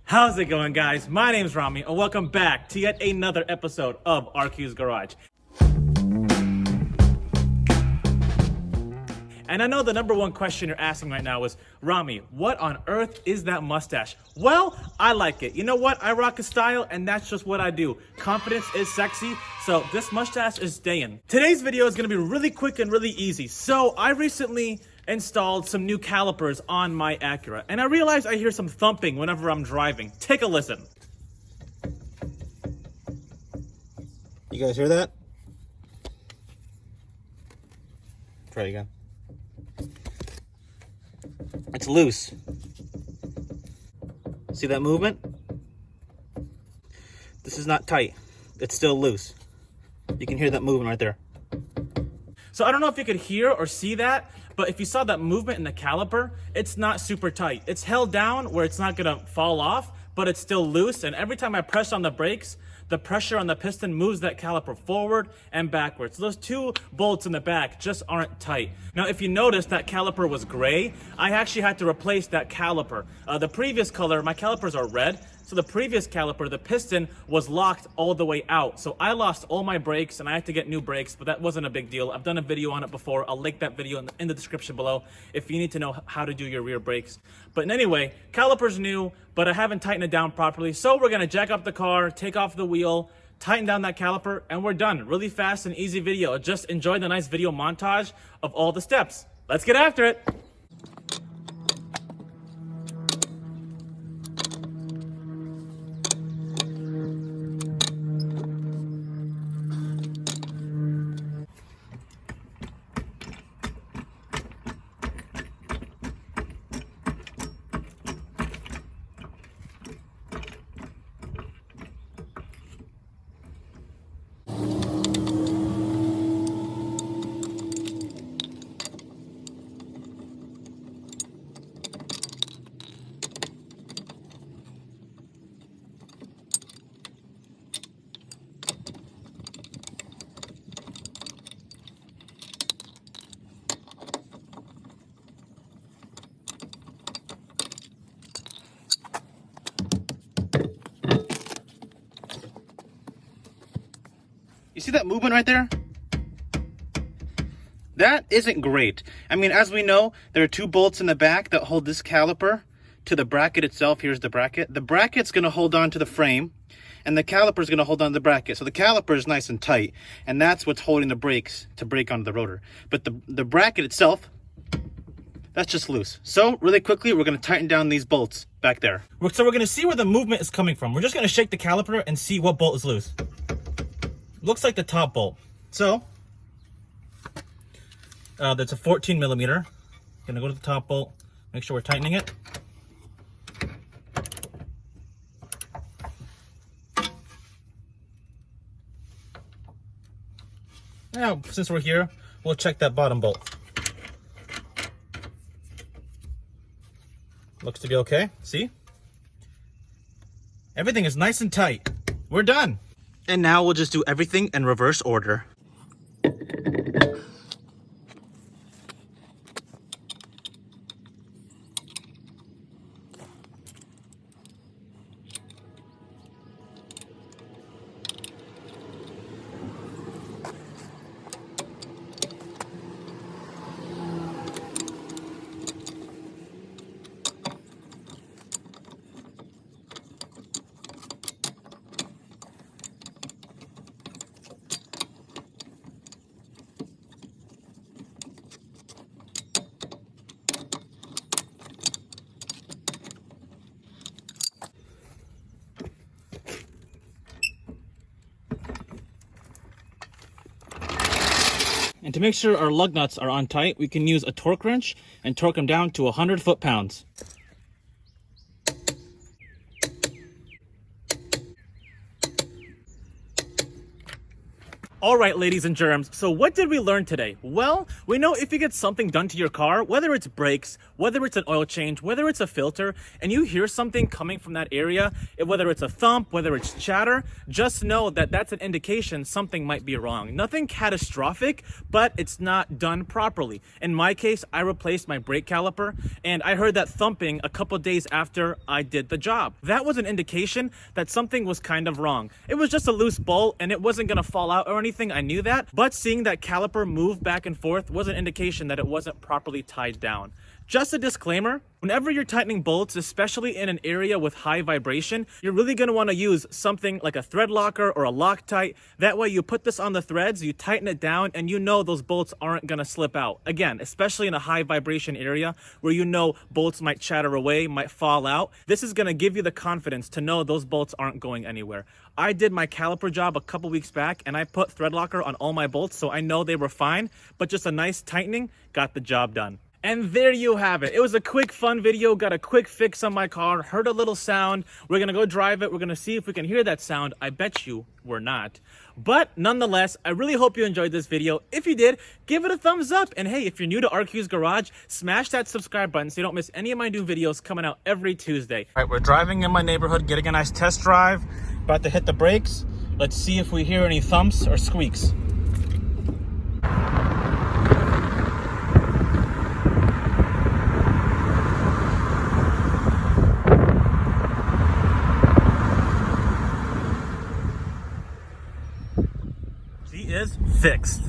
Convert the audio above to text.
How's it going, guys? My name's Rami, and welcome back to yet another episode of RQ's Garage. And I know the number one question you're asking right now is, Rami, what on earth is that mustache? Well, I like it. You know what? I rock a style, and that's just what I do. Confidence is sexy, so this mustache is staying. Today's video is gonna be really quick and really easy. So I recently installed some new calipers on my Acura, and I realized I hear some thumping whenever I'm driving. Take a listen. You guys hear that? Try it again. It's loose. See that movement? This is not tight. It's still loose. You can hear that movement right there. So I don't know if you could hear or see that, but if you saw that movement in the caliper, it's not super tight. It's held down where it's not gonna fall off, but it's still loose. And every time I press on the brakes, the pressure on the piston moves that caliper forward and backwards. Those two bolts in the back just aren't tight. Now, if you notice, that caliper was gray. I actually had to replace that caliper. The previous color, my calipers are red. So the previous caliper, the piston was locked all the way out. So I lost all my brakes and I had to get new brakes, but that wasn't a big deal. I've done a video on it before. I'll link that video in the description below if you need to know how to do your rear brakes. But anyway, caliper's new, but I haven't tightened it down properly. So we're gonna jack up the car, take off the wheel, tighten down that caliper, and we're done. Really fast and easy video. Just enjoy the nice video montage of all the steps. Let's get after it. You see that movement right there? That isn't great. I mean, as we know, there are two bolts in the back that hold this caliper to the bracket itself. Here's the bracket. The bracket's gonna hold on to the frame, and the caliper's gonna hold on to the bracket. So the caliper is nice and tight, and that's what's holding the brakes to brake onto the rotor. But the bracket itself, that's just loose. So really quickly, we're gonna tighten down these bolts back there. So we're gonna see where the movement is coming from. We're just gonna shake the caliper and see what bolt is loose. Looks like the top bolt. So that's a 14 millimeter. Gonna go to the top bolt, make sure we're tightening it. Now, since we're here, we'll check that bottom bolt. Looks to be okay. See? Everything is nice and tight. We're done. And now we'll just do everything in reverse order. And to make sure our lug nuts are on tight, we can use a torque wrench and torque them down to 100 foot-pounds. All right, ladies and germs, so what did we learn today? Well, we know if you get something done to your car, whether it's brakes, whether it's an oil change, whether it's a filter, and you hear something coming from that area, whether it's a thump, whether it's chatter, just know that that's an indication something might be wrong. Nothing catastrophic, but it's not done properly. In my case, I replaced my brake caliper, and I heard that thumping a couple days after I did the job. That was an indication that something was kind of wrong. It was just a loose bolt, and it wasn't gonna fall out or anything. I knew that, but seeing that caliper move back and forth was an indication that it wasn't properly tied down. Just a disclaimer, whenever you're tightening bolts, especially in an area with high vibration, you're really going to want to use something like a thread locker or a Loctite. That way you put this on the threads, you tighten it down, and you know those bolts aren't going to slip out. Again, especially in a high vibration area where you know bolts might chatter away, might fall out. This is going to give you the confidence to know those bolts aren't going anywhere. I did my caliper job a couple weeks back and I put thread locker on all my bolts, so I know they were fine, but just a nice tightening got the job done. And there you have it. It was a quick, fun video. Got a quick fix on my car. Heard a little sound. We're going to go drive it. We're going to see if we can hear that sound. I bet you we're not. But nonetheless, I really hope you enjoyed this video. If you did, give it a thumbs up. And hey, if you're new to RQ's Garage, smash that subscribe button so you don't miss any of my new videos coming out every Tuesday. All right, we're driving in my neighborhood, getting a nice test drive. About to hit the brakes. Let's see if we hear any thumps or squeaks. Is fixed.